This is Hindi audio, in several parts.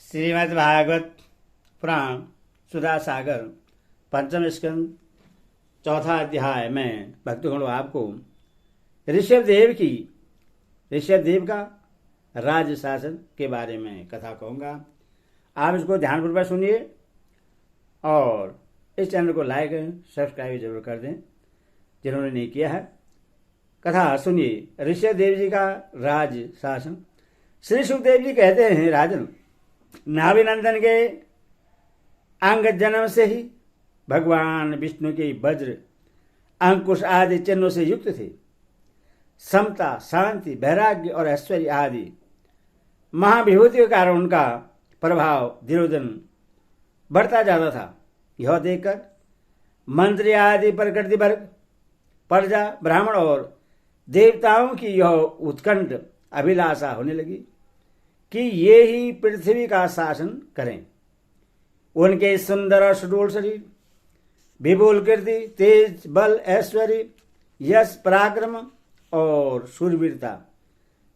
श्रीमद् भागवत पुराण सुधा सागर पंचम स्कंद चौथा अध्याय में भक्तगणों आपको ऋषभ देव का राज्य शासन के बारे में कथा कहूँगा। आप इसको ध्यानपूर्वक सुनिए और इस चैनल को लाइक सब्सक्राइब जरूर कर दें जिन्होंने नहीं किया है। कथा सुनिए। ऋषभ देव जी का राज्य शासन। श्री सुखदेव जी कहते हैं, राजन, नाभिनंदन के अंग जन्म से ही भगवान विष्णु के वज्र अंकुश आदि चिन्हों से युक्त थे। समता, शांति, वैराग्य और ऐश्वर्य आदि महाविभूति के कारण उनका प्रभाव दिनोदिन बढ़ता जाता था। यह देखकर मंत्री आदि प्रकृति वर्ग, प्रजा, ब्राह्मण और देवताओं की यह उत्कंठ अभिलाषा होने लगी कि ये ही पृथ्वी का शासन करें। उनके सुंदर और सुडोल शरीर, विपुल कीर्ति, तेज, बल, ऐश्वर्य, यश, पराक्रम और शूरवीरता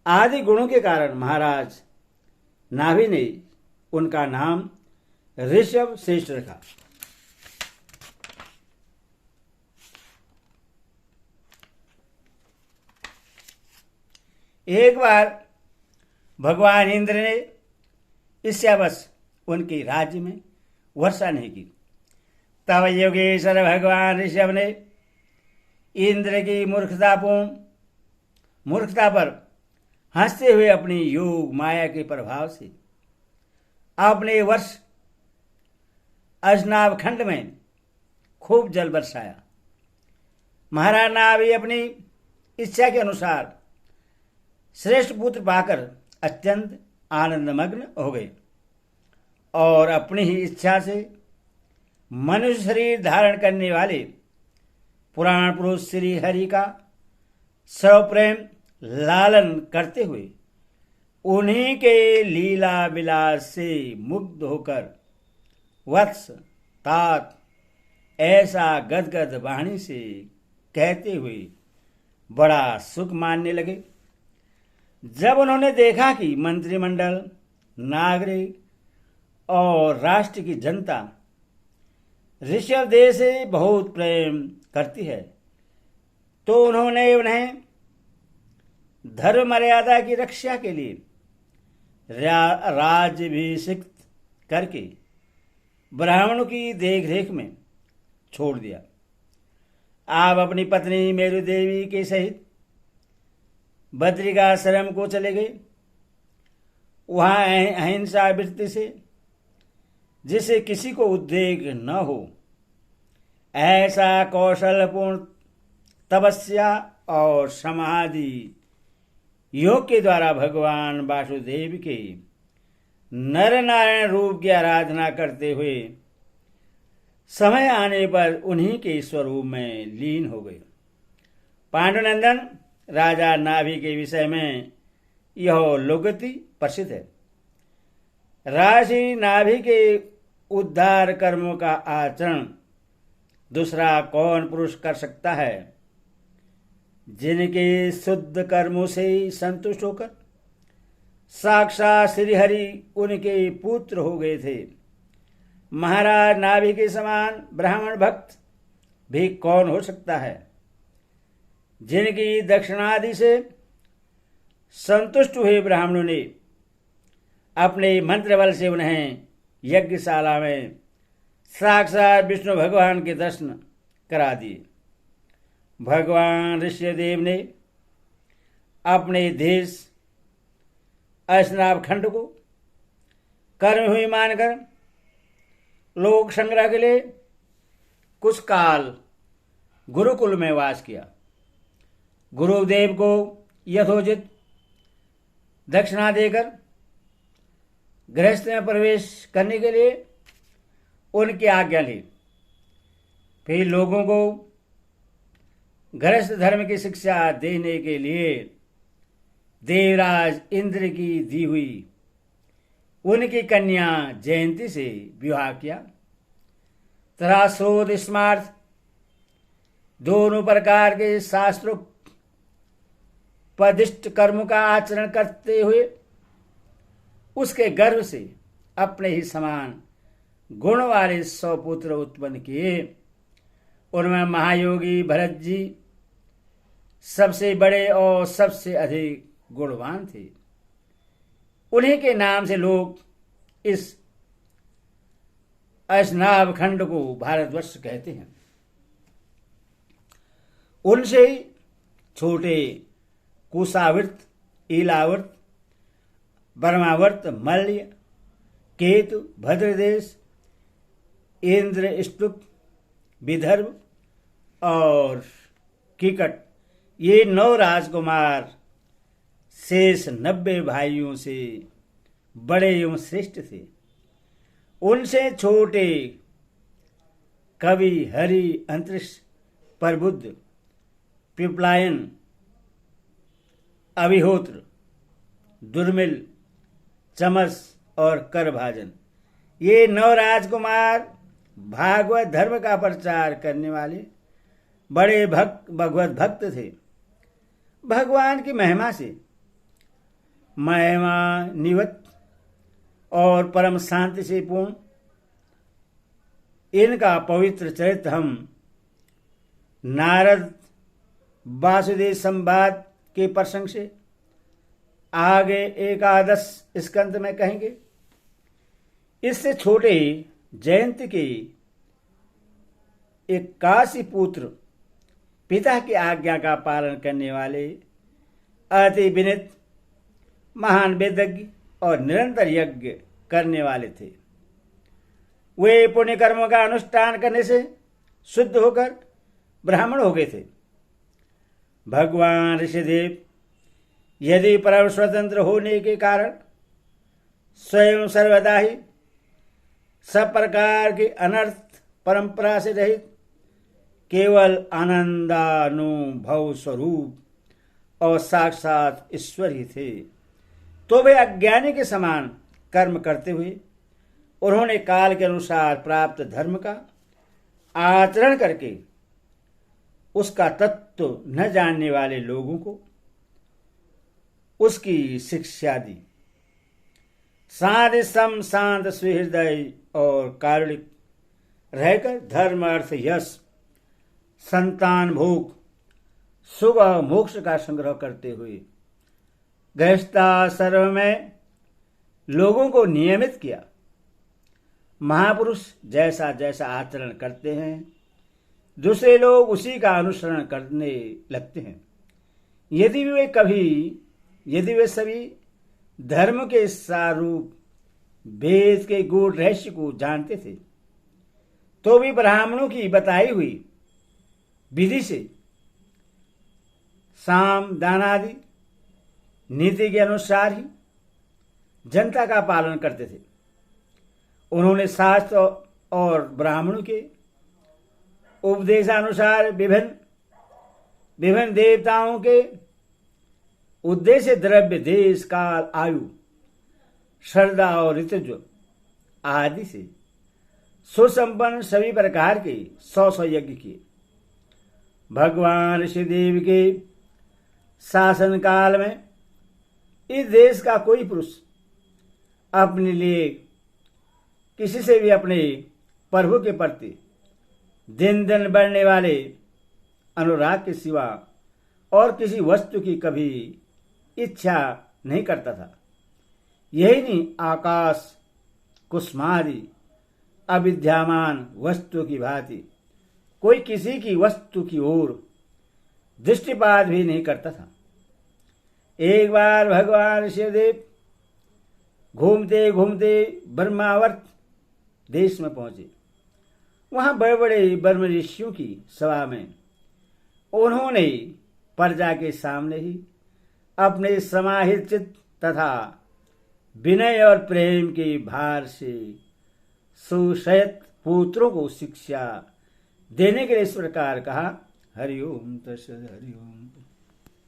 आदि गुणों के कारण महाराज नाभि ने उनका नाम ऋषभ श्रेष्ठ रखा। एक बार भगवान इंद्र ने ईर्ष्यावश उनके राज्य में वर्षा नहीं की। तब योगेश्वर भगवान ऋषभ ने इंद्र की मूर्खता पर हंसते हुए अपनी योग माया के प्रभाव से अपने वर्ष अजनाभ खंड में खूब जल बरसाया। महाराज नाभि अपनी इच्छा के अनुसार श्रेष्ठ पुत्र पाकर अत्यंत आनंदमग्न हो गए और अपनी ही इच्छा से मनुष्य शरीर धारण करने वाले पुराण पुरुष श्री हरि का सर्वप्रेम लालन करते हुए उन्हीं के लीला विलास से मुग्ध होकर वत्स तात ऐसा गदगद वाणी से कहते हुए बड़ा सुख मानने लगे। जब उन्होंने देखा कि मंत्रिमंडल, नागरिक और राष्ट्र की जनता ऋषभ देव से बहुत प्रेम करती है, तो उन्होंने उन्हें धर्म मर्यादा की रक्षा के लिए राज्याभिषिक्त करके ब्राह्मणों की देखरेख में छोड़ दिया। आप अपनी पत्नी मेरु देवी के सहित बद्रिकाश्रम को चले गए। वहां अहिंसा वृत्ति से, जिसे किसी को उद्वेग न हो, ऐसा कौशलपूर्ण तपस्या और समाधि योग के द्वारा भगवान वासुदेव के नर नारायण रूप की आराधना करते हुए समय आने पर उन्हीं के स्वरूप में लीन हो गए। पांडुनंदन राजा नाभि के विषय में यह लोकोक्ति प्रसिद्ध है। राशि नाभि के उद्धार कर्मों का आचरण दूसरा कौन पुरुष कर सकता है? जिनके शुद्ध कर्मों से संतुष्ट होकर साक्षात श्री हरि उनके पुत्र हो गए थे। महाराज नाभि के समान ब्राह्मण भक्त भी कौन हो सकता है? जिनकी दक्षिणादि से संतुष्ट हुए ब्राह्मणों ने अपने मंत्र बल से उन्हें यज्ञशाला में साक्षात विष्णु भगवान के दर्शन करा दिए। भगवान ऋषभदेव ने अपने देश अजनाभ खंड को कर्म हुई मानकर लोक संग्रह के लिए कुछ काल गुरुकुल में वास किया। गुरुदेव को यथोचित दक्षिणा देकर गृहस्थ में प्रवेश करने के लिए उनकी आज्ञा ली। फिर लोगों को गृहस्थ धर्म की शिक्षा देने के लिए देवराज इंद्र की दी हुई उनकी कन्या जयंती से विवाह किया तथा श्रोत स्मार्थ दोनों प्रकार के शास्त्रों पदिष्ट कर्म का आचरण करते हुए उसके गर्भ से अपने ही समान गुण वाले 100 पुत्र उत्पन्न किए। उनमें महायोगी भरत जी सबसे बड़े और सबसे अधिक गुणवान थे। उन्हीं के नाम से लोग इस अशनाभ खंड को भारतवर्ष कहते हैं। उनसे छोटे कुशावर्त, ईलावर्त, बर्मावर्त, मल्य, केतु, भद्रदेश, इंद्र, विदर्भ और किकट, ये 9 राजकुमार शेष 90 भाइयों से बड़े एवं श्रेष्ठ थे। उनसे छोटे कवि, हरि, अंतरिक्ष, प्रबुद्ध, पिपलायन, अभिहोत्र, दुर्मिल, चमस और करभाजन, ये 9 राजकुमार भागवत धर्म का प्रचार करने वाले बड़े भगवत भक्त थे। भगवान की महिमा से महिमान्वित और परम शांति से पूर्ण इनका पवित्र चरित्र हम नारद वासुदेव संवाद के प्रसंग से आगे 11 स्कंद में कहेंगे। इससे छोटे जयंत के 81 पुत्र पिता की आज्ञा का पालन करने वाले अति विनित महान वेदज्ञ और निरंतर यज्ञ करने वाले थे। वे पुण्य कर्मों का अनुष्ठान करने से शुद्ध होकर ब्राह्मण हो गए थे। भगवान ऋषिदेव यदि परम स्वतंत्र होने के कारण स्वयं सर्वदा ही सब प्रकार की अनर्थ परंपरा से रहित केवल आनंदानुभव स्वरूप और साक्षात ईश्वर ही थे, तो वे अज्ञानी के समान कर्म करते हुए उन्होंने काल के अनुसार प्राप्त धर्म का आचरण करके उसका तत्व न जानने वाले लोगों को उसकी शिक्षा दी। शांत सम शांत सुहृदय और कारुणिक रहकर धर्म, अर्थ, यश, संतान, भोग, सुख और मोक्ष का संग्रह करते हुए गृहस्थाश्रम में लोगों को नियमित किया। महापुरुष जैसा जैसा आचरण करते हैं दूसरे लोग उसी का अनुसरण करने लगते हैं। यदि वे सभी धर्म के सारूप वेद के गूढ़ रहस्य को जानते थे तो भी ब्राह्मणों की बताई हुई विधि से साम दान आदि नीति के अनुसार ही जनता का पालन करते थे। उन्होंने शास्त्र और ब्राह्मणों के उपदेशानुसार विभिन्न देवताओं के उद्देश्य, द्रव्य, देश, काल, आयु, श्रद्धा और ऋतुज आदि से सुसंपन्न सभी प्रकार के 100 यज्ञ किए। भगवान ऋषिदेव के शासन काल में इस देश का कोई पुरुष अपने लिए किसी से भी अपने प्रभु के प्रति दिन दिन बढ़ने वाले अनुराग के सिवा और किसी वस्तु की कभी इच्छा नहीं करता था। यही नहीं, आकाश कुसुमादि अविद्यमान वस्तु की भांति कोई किसी की वस्तु की ओर दृष्टिपात भी नहीं करता था। एक बार भगवान शिवदेव घूमते घूमते ब्रह्मावर्त देश में पहुंचे। वहां बड़े बड़े ब्रह्म ऋषियों की सभा में उन्होंने प्रजा के सामने ही अपने समाहित चित्त तथा विनय और प्रेम के भार से सुशयत पुत्रों को शिक्षा देने के लिए इस प्रकार कहा। हरिओम तत्सत्, हरिओम।